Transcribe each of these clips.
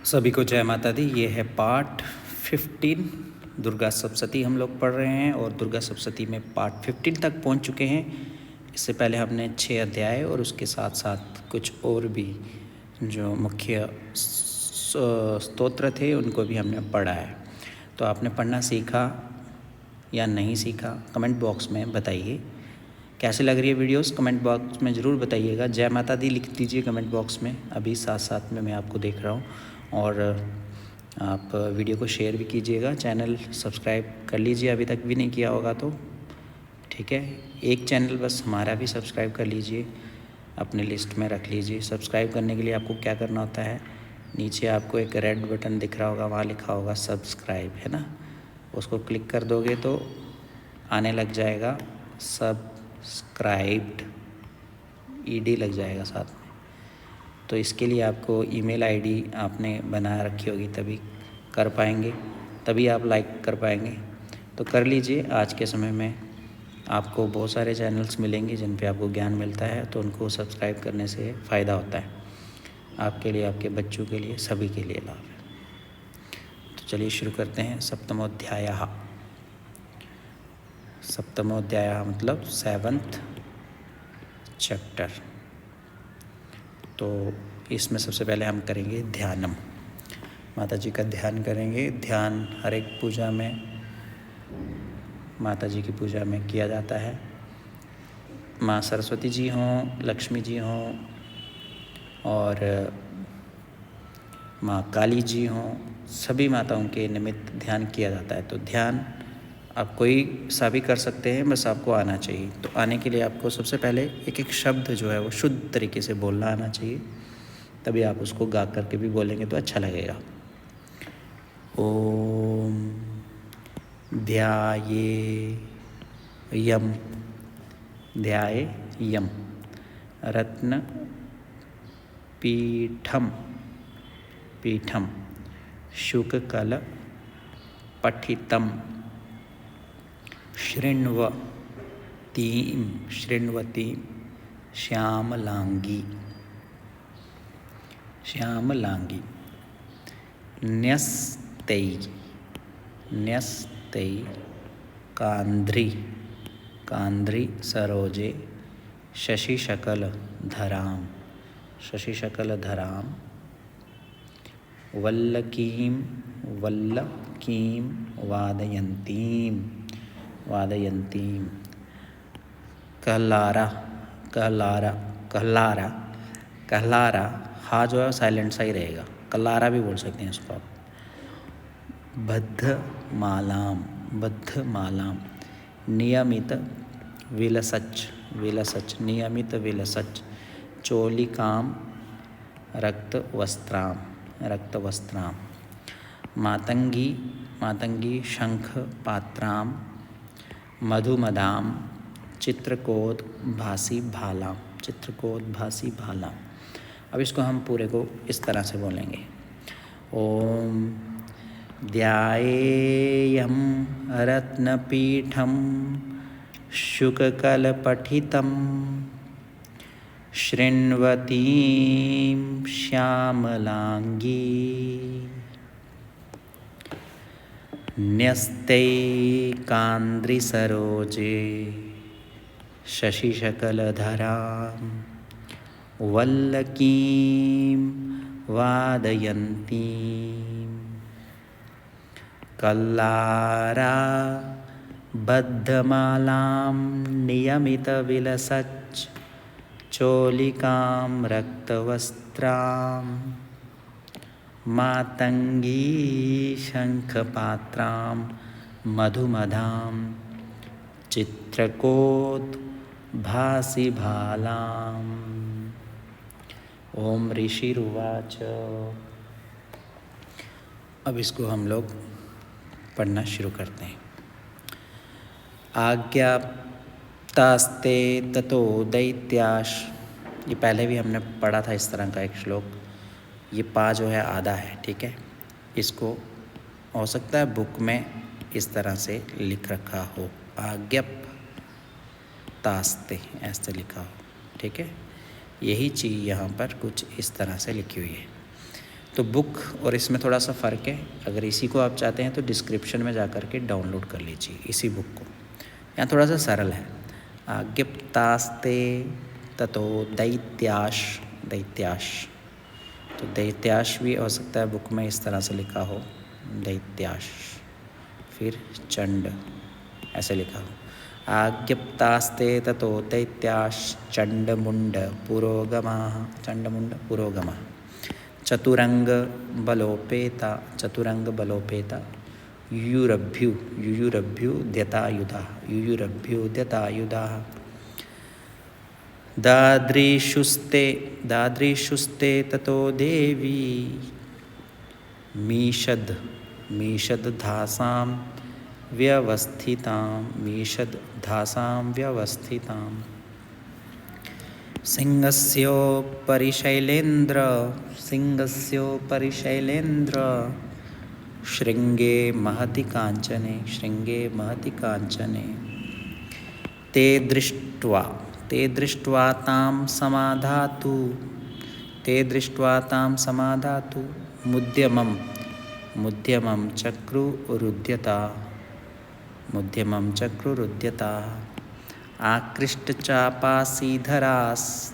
सभी को जय माता दी। ये है पार्ट 15 दुर्गा सप्तशती हम लोग पढ़ रहे हैं और दुर्गा सप्तशती में पार्ट 15 तक पहुंच चुके हैं। इससे पहले हमने 6 अध्याय और उसके साथ साथ कुछ और भी जो मुख्य स्तोत्र थे उनको भी हमने पढ़ा है। तो आपने पढ़ना सीखा या नहीं सीखा कमेंट बॉक्स में बताइए। कैसे लग रही है वीडियोस कमेंट बॉक्स में ज़रूर बताइएगा। जय माता दी लिख दीजिए कमेंट बॉक्स में। अभी साथ साथ में मैं आपको देख रहा हूँ और आप वीडियो को शेयर भी कीजिएगा। चैनल सब्सक्राइब कर लीजिए अभी तक भी नहीं किया होगा तो, ठीक है। एक चैनल बस हमारा भी सब्सक्राइब कर लीजिए, अपने लिस्ट में रख लीजिए। सब्सक्राइब करने के लिए आपको क्या करना होता है, नीचे आपको एक रेड बटन दिख रहा होगा, वहाँ लिखा होगा सब्सक्राइब, है ना। उसको क्लिक कर दोगे तो आने लग जाएगा सब्सक्राइब्ड, ईडी लग जाएगा साथ में। तो इसके लिए आपको ईमेल आईडी आपने बना रखी होगी, तभी कर पाएंगे, तभी आप लाइक कर पाएंगे। तो कर लीजिए। आज के समय में आपको बहुत सारे चैनल्स मिलेंगे जिन पे आपको ज्ञान मिलता है, तो उनको सब्सक्राइब करने से फ़ायदा होता है आपके लिए, आपके बच्चों के लिए, सभी के लिए लाभ है। तो चलिए शुरू करते हैं। सप्तमोध्यायः। सप्तमोध्यायः मतलब 7th चैप्टर। तो इसमें सबसे पहले हम करेंगे ध्यानम। माता जी का ध्यान करेंगे। ध्यान हर एक पूजा में, माता जी की पूजा में किया जाता है। माँ सरस्वती जी हों, लक्ष्मी जी हों और माँ काली जी हों, सभी माताओं के निमित्त ध्यान किया जाता है। तो ध्यान आप कोई सा भी कर सकते हैं, बस आपको आना चाहिए। तो आने के लिए आपको सबसे पहले एक एक शब्द जो है वो शुद्ध तरीके से बोलना आना चाहिए, तभी आप उसको गा करके भी बोलेंगे तो अच्छा लगेगा। ओम ध्याये यम, ध्याये यम, रत्न पीठम, पीठम, शुककल पठितम, शृण्वतीं, शृण्वतीं, श्यामलांगी, श्यामलांगी, न्यस्तै, न्यस्तै, कांध्री, कांध्री सरोजे, शशिशकलधरां, शशिशकलधरां, वल्लकीं, वल्लकीं, वादयन्तीं, वादयन्तीं, कहलारा, कहलारा, कहलारा, कहलारा, हाँ जो है साइलेंट सा ही रहेगा, कहलारा भी बोल सकते हैं इसको आप। बद्धमालाम, बद्धमालाम, नियमित विलसच, विलसच, नियमित विलसच, चोलिकाम, रक्तवस्त्रां, रक्तवस्त्रां, मातंगी, मातंगी, शंख पात्रां, मधुमदां, चित्रकोट भासी भालां, चित्रकोट भासी भालां। अब इसको हम पूरे को इस तरह से बोलेंगे। ओम ध्यायेयं रत्नपीठं शुककलपठितं, शृण्वतीं श्यामलांगी, न्यस्ते कांद्रिसरोजे, शशिशकलधरां, वल्लकीं वादयन्तीं, कल्लारा बद्धमालां, नियमितविलसच्, चोलिकां रक्तवस्त्रां, मातंगी शंखपात्रां, मधुमदां, चित्रकोट भासी भालां। ओम ऋषिरुवाच। अब इसको हम लोग पढ़ना शुरू करते हैं। आज्ञाप्तास्ते ततो दैत्याश। ये पहले भी हमने पढ़ा था इस तरह का एक श्लोक। ये पा जो है आधा है, ठीक है। इसको हो सकता है बुक में इस तरह से लिख रखा हो, आज्ञाप्तास्ते ऐसे लिखा हो, ठीक है। यही चीज़ यहाँ पर कुछ इस तरह से लिखी हुई है। तो बुक और इसमें थोड़ा सा फ़र्क है। अगर इसी को आप चाहते हैं तो डिस्क्रिप्शन में जा कर के डाउनलोड कर लीजिए इसी बुक को। यहाँ थोड़ा सा सरल है। आज्ञप्तास्ते ततो दैत्याश, दैत्याश, तो दैत्याश भी हो सकता है बुक में इस तरह से लिखा हो, दैत्याश, फिर चंड ऐसे लिखा हो। आज्ञप्तास्ते ततो दैत्याश्चण्डमुण्ड पुरोगमाः, चण्डमुण्ड पुरोगमः। चतुरंग बलोपेता, चतुरंग बलोपेता। युयुरभ्यु, युयुरभ्युद्यतायुधाः, युयुरभ्युद्यतायुधाः। दादृशुस्ते, दादृशुस्ते ततो देवी मीषद्, मीषद्धासां व्यवस्थितां, मीषद्धासां व्यवस्थितां। सिंहस्योपरि शैलेन्द्र, सिंहस्योपरि शैलेन्द्र, शृंगे महति कांचने, शृंगे महति कांचने। ते दृष्ट्वा, ते दृष्ट्वा तां समाधातु, ते दृष्ट्वा तां समाधातु। मुद्यमं, मुद्यमं चक्रुरुद्यता, मुद्यमं चक्रुरुद्यता। आकृष्टचापासीधरास्,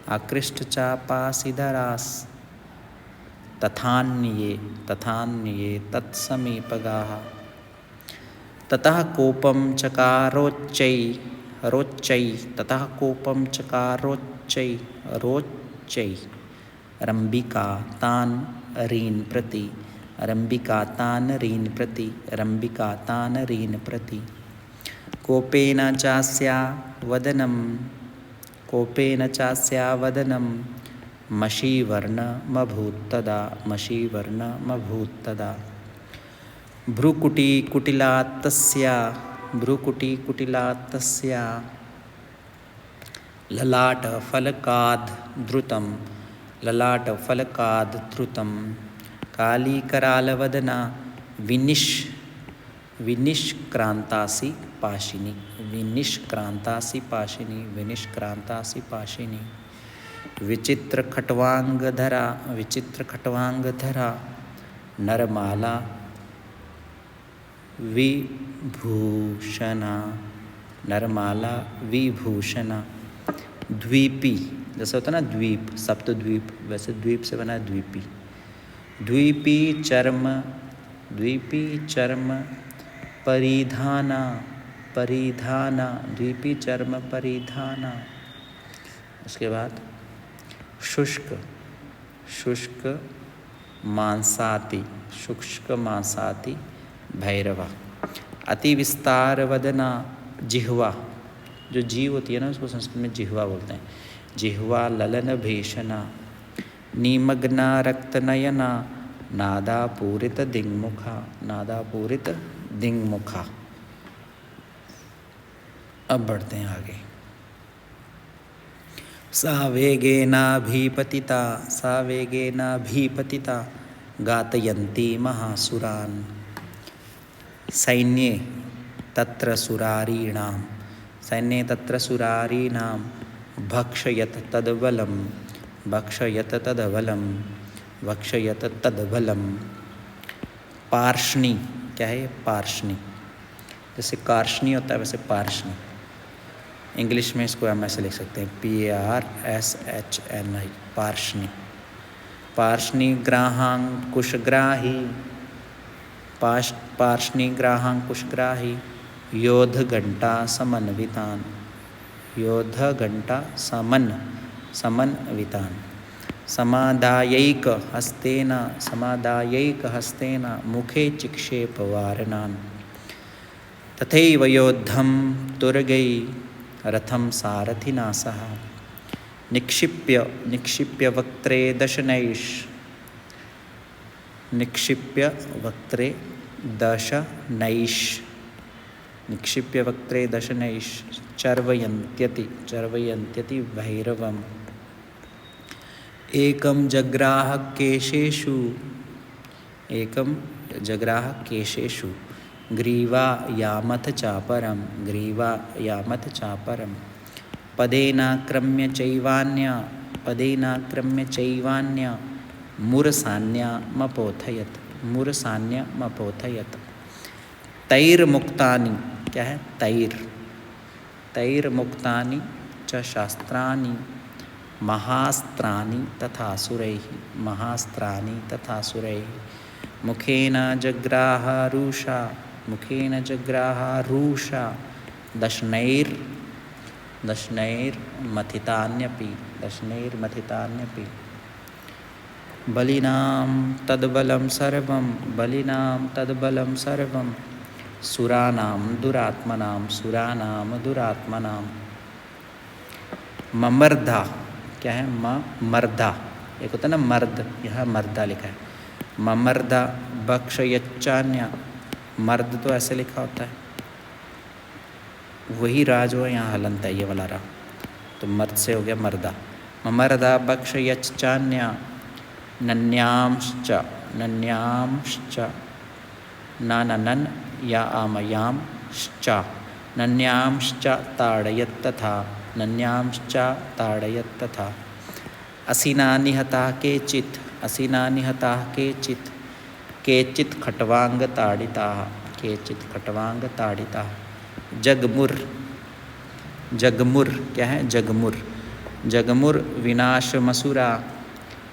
आकृष्टचापासीधरास्। तथान्ये, तथान्ये तत्समीपगाः। ततः कोपं चकारोच्चै, रोच्चै, ततः कोपं चकारोच्चै, रोच्चै। रम्बिका तान् रीन् प्रति, रम्बिका तान् रीन् प्रति, रम्बिका तान् रीन् प्रति। Koppen चास्या वदनं, Koppen चास्या वदनं, मषीवर्णमभूत्तदा, मषीवर्णमभूत्तदा। भ्रुकुटीकुटिलात्तस्या, भ्रुकुटीकुटिलात्तस्या। ललाटफलकाद्धृतं, ललाटफलकाद्धृतं। कालीकरालवदना विनिष्क्रांतासि पाशिनी, विनिष्क्रांतासि पाशिनी, विनिष्क्रांतासि पाशिनी। विचित्रखट्वांगधरा, विचित्रखट्वांगधरा। नरमाला विभूषणा, नरमाला विभूषणा। द्वीपी, जैसे होता है ना द्वीप, सप्तद्वीप, वैसे द्वीप से बना है द्वीपी। द्वीपी चर्म, द्वीपी चर्म परिधाना, परिधाना, द्वीपी चर्म परिधाना। उसके बाद शुष्क, शुष्क मांसाति, शुष्क मांसाति भैरवा। अति विस्तार वदना जिह्वा, जो जीव होती है ना उसको संस्कृत में जिह्वा बोलते हैं। जिह्वा ललन भीषणा। निमग्ना रक्तनयना, नादापूरित दिङ्मुखा, नादापूरित दिङ्मुखा। अब बढ़ते हैं आगे। सा वेगेनाभिपतिता, सा वेगेनाभिपतिता। गातयन्ती महासुरान्। सैन्ये तत्र सुरारीणां, सैन्ये तत्र सुरारीणां। भक्षयत तद्बलं, भक्षयत तद्बलं, भक्षयत तद्बलं। पार्ष्णी, क्या है पार्ष्णी? जैसे कार्ष्णी होता है वैसे पार्ष्णी। इंग्लिश में इसको हम ऐसे लिख सकते हैं PARSHNI, पार्ष्णी। पार्ष्णी ग्राहांकुशग्राही, पार्ष्णी ग्राहांकुशग्राही। योधघंटा समन्वितान्, योधघंटा समन्वितान्। समादायैक हस्तेन, समादायैक हस्तेन। मुखे चिक्षेप वारणान्। तथैव योद्धं तुरगै, रथं सारथिना सह। निक्षिप्य, निक्षिप्य वक्त्रे दशनैष, निक्षिप्य वक्त्रे दशनैष, निक्षिप्य वक्त्रे दशनैष। चर्वयन्त्यति, चर्वयन्त्यति भैरवम्। एकं जग्राह केशेषु, एकं जग्राह केशेषु। ग्रीवा यामथ चापरं, ग्रीवा यामथ चापरं। पदेनाक्रम्य चैवान्य, पदेनाक्रम्य चैवान्य। मूर्सान्यमपोथयत्, मूर्सान्यमपोथयत्। तैर्मुक्तानि, क्या है? तैर्मुक्तानि च शास्त्राणि महास्त्राणि तथा सुरैः, महास्त्राणि तथा सुरैः। मुखेन जग्राहारूषा, मुखेन जग्राहारूषा दशनैर्मथितान्यपि, दशनैर्मथितान्यपि। बलिनां तद्बलं सर्वं, बलिनां तद्बलं सर्वं सुरानां दुरात्मनां, सुरानां दुरात्मनां। ममर्धा, क्या है? मर्दा, एक होता है ना मर्द, यहाँ मर्दा लिखा है। ममर्दा बक्षयच्चान्य, मर्द तो ऐसे लिखा होता है, वही रा जो है यहाँ हलंत है, ये वाला रा, तो मर्द से हो गया मर्दा। ममर्दा बक्षयच्चान्य नन्यांश्च, नन्यांश्च नाननन या आमयांश्च, नन्यांश्च ताडयत्तथा, नन्यांश्च ताडयत्तथा। असिना निहताः केचित्, असिना निहताः केचित्, केचित् खट्वाङ्गताडिताः, केचित् खट्वाङ्गताडिताः। जगमुर, जगमुर, क्या है? जगमुर, जगमुर विनाशमसुरा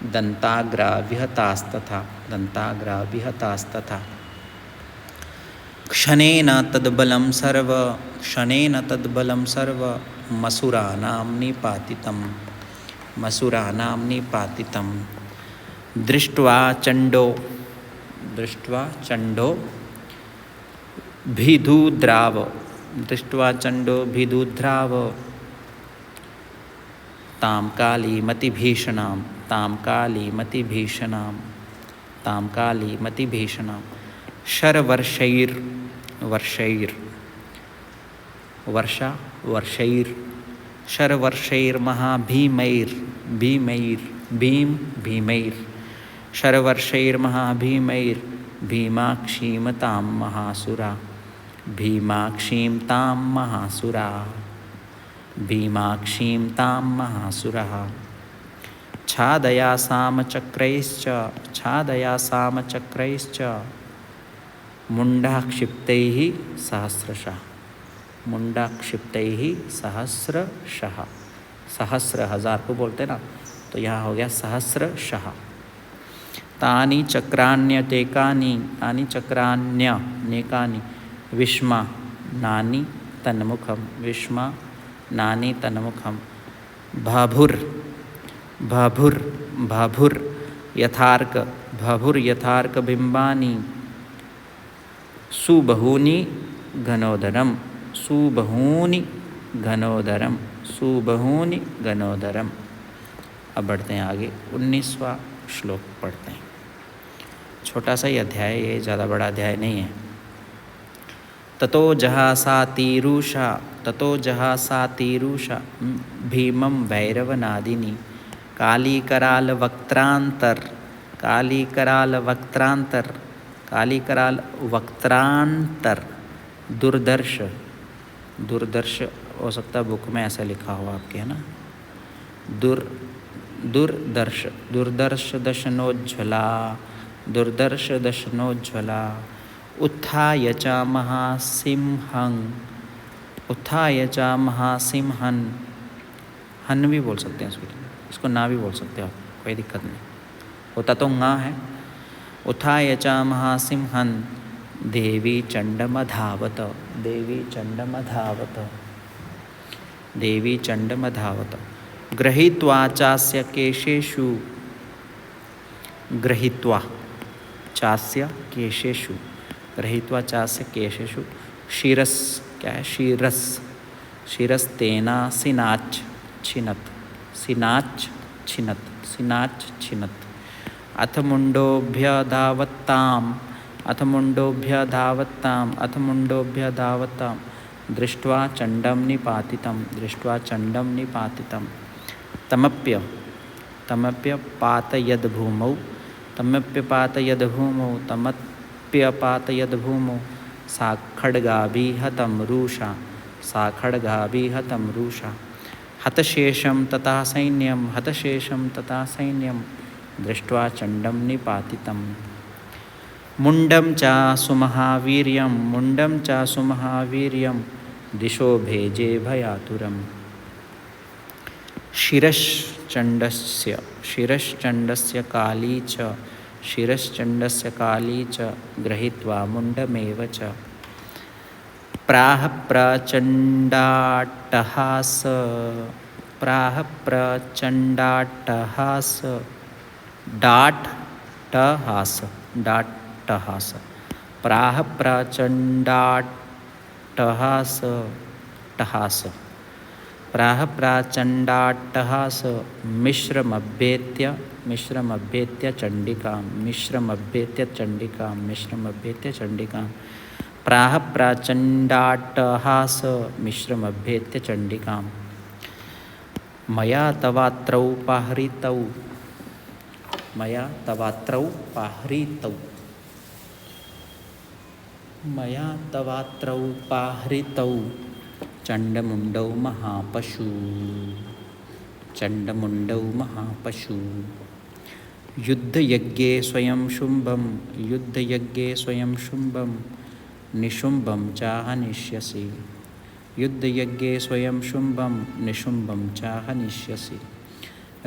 दंताग्रा विहतास्तथा, दंताग्रा विहतास्तथा। क्षणेन तद्बलं सर्व, क्षणेन तद्बलं सर्व मसुराणां निपातितं, मसुराणां निपातितं। दृष्ट्वा चण्डो, दृष्ट्वा चण्डो भिदुद्राव, दृष्ट्वा चण्डो भिदुद्राव तां कालीमतिभीषणां, तां कालीमतिभीषणां, तां कालीमतिभीषणां। शरवर्षैर्, वर्षैर्, वर्षा वर्षैर्, शरवर्षैर्महाभीमैर्, भीमैर्, भीम भीमैर्, शरवर्षैर्महाभीमैर् भीमाक्षीं तां महासुरा, भीमाक्षीं तां महासुरा, भीमाक्षीं तां महासुरः। छादयासाम चक्रैश्च, छादयासाम चक्रैश्च मुण्डाक्षिप्तैः सहस्रशः, मुण्डाक्षिप्तैः सहस्रशः। सहस्र हजार को बोलते ना, तो यहाँ हो गया सहस्रशः। तानि चक्राण्यतेकानि, तानि चक्राण्यनेकानि विष्मा नानि तन्मुखं, विष्मा नानि तन्मुखं। भाभुर, भाभुर, भाभुर यथार्क, भाभुर यथार्क बिंबानि सुबहूनि घनोदरम, सुबहूनि घनोदरम, सुबहूनि घनोदरम। अब बढ़ते हैं आगे, 19वां श्लोक पढ़ते हैं। छोटा सा ही अध्याय, ये ज़्यादा बड़ा अध्याय नहीं है। ततो जहासातिरुषा, ततो जहासातिरुषा भीमं वैरवनादिनी कालीकराल वक्त्रांतर, कालीकराल वक्त्रांतर, कालीकराल वक्त्रांतर दुर्दर्श, दुर्दर्श हो सकता है बुक में ऐसा लिखा हुआ आपके, है ना? दुर्दर्श, दुर्दर्श दशनोज्ज्वला, दुर्दर्श दशनोज्ज्वला। उत्थाय च महासिंहं, उत्थाय च महासिंहन, हन भी बोल सकते हैं इसको ना भी बोल सकते हो आप, कोई दिक्कत नहीं, होता तो ङा है। उत्थाय च महासिंहन देवी चण्डमधावत, देवी चण्डमधावत, देवी चण्डमधावत। गृहीत्वा चास्य केशेषु, गृहीत्वा चास्य केशेषु, गृहीत्वा चास्य केशेषु शिरस, क्या है? शिरस, शिरस्तेना सिनाच छिनत, सिनाच छिनत, सिनाच छिनत। अथ मुण्डोऽभ्यधावत्ताम्, अथ मुण्डोऽभ्यधावत्ताम्, अथ मुण्डोऽभ्यधावत्ताम् दृष्ट्वा चण्डं निपातितं, दृष्ट्वा चण्डं निपातितं। तमप्य, तमप्य पातयद्भूमौ, तमप्यपातयद् भूमौ, तमप्यपातयद् भूमौ। सा खड्गाभिहतं रुषा, सा खड्गाभिहतं रुषा। हतशेषं तथा सैन्यं, हतशेषं तथा सैन्यं दृष्ट्वा चण्डं निपातितं। मुण्डं चासु महावीर्यं दिशो भेजे भयातुरम्। शिरश्चण्डस्य काली च गृहीत्वा मुण्डमेव च प्राह प्रचण्डाट्टहास डाट्टहास प्राह प्रचण्डाट्टहास मिश्रमभ्येत्य चण्डिकां प्राह प्रचण्डाट्टहास मिश्रमभ्येत्य चण्डिकां। मया तवात्रौ पाहरितौ चण्डमुण्डौ महापशु। युद्धयज्ञे स्वयं शुम्भं निशुम्भं चाहनिष्यसि।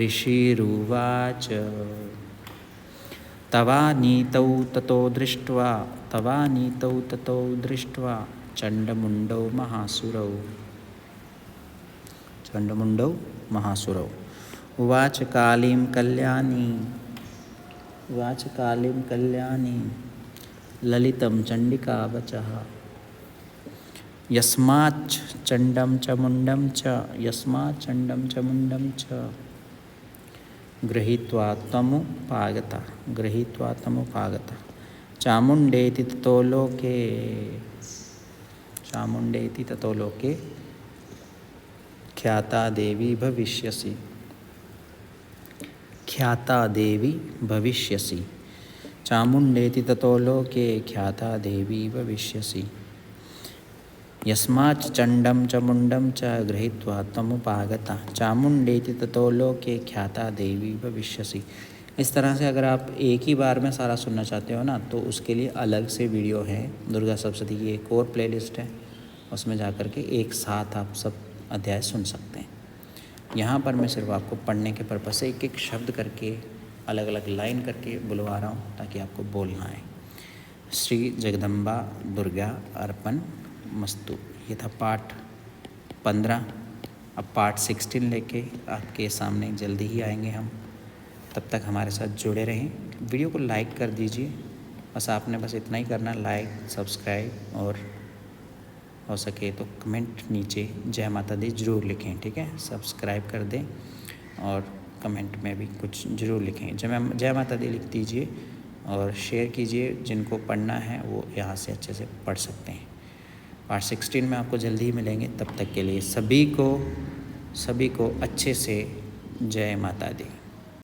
ऋषिरुवाच तवानीतौ ततो दृष्ट्वा चण्डमुण्डौ महासुरौ उवाच कालीं कल्याणी ललितं चण्डिका वचः। यस्माच्च चण्डं च मुण्डं च गृहीत्वा तमुपागता चामुण्डेति ततो लोके ख्याता देवी भविष्यसि। चामुण्डेति ततो लोके ख्याता देवी भविष्यसि। यस्माच्च चण्डं च मुण्डं च गृहीत्वा तमुपागता चामुण्डेति ततो लोके ख्याता देवी भविष्यसि। इस तरह से अगर आप एक ही बार में सारा सुनना चाहते हो ना, तो उसके लिए अलग से वीडियो है। दुर्गा सप्तशती की एक और प्लेलिस्ट है, उसमें जाकर के एक साथ आप सब अध्याय सुन सकते हैं। यहाँ पर मैं सिर्फ आपको पढ़ने के पर्पज़ से एक एक शब्द करके अलग अलग लाइन करके बुलवा रहा हूँ ताकि आपको बोलना है। श्री जगदम्बा दुर्गा अर्पण मस्तु। ये था पार्ट 15। अब पार्ट 16 लेके आपके सामने जल्दी ही आएंगे हम। तब तक हमारे साथ जुड़े रहें। वीडियो को लाइक कर दीजिए, बस आपने इतना ही करना, लाइक सब्सक्राइब, और हो सके तो कमेंट नीचे जय माता दी ज़रूर लिखें, ठीक है। सब्सक्राइब कर दें और कमेंट में भी कुछ ज़रूर लिखें, जय माता दी लिख दीजिए और शेयर कीजिए। जिनको पढ़ना है वो यहाँ से अच्छे से पढ़ सकते हैं। पार्ट 16 में आपको जल्दी ही मिलेंगे। तब तक के लिए सभी को अच्छे से जय माता दी।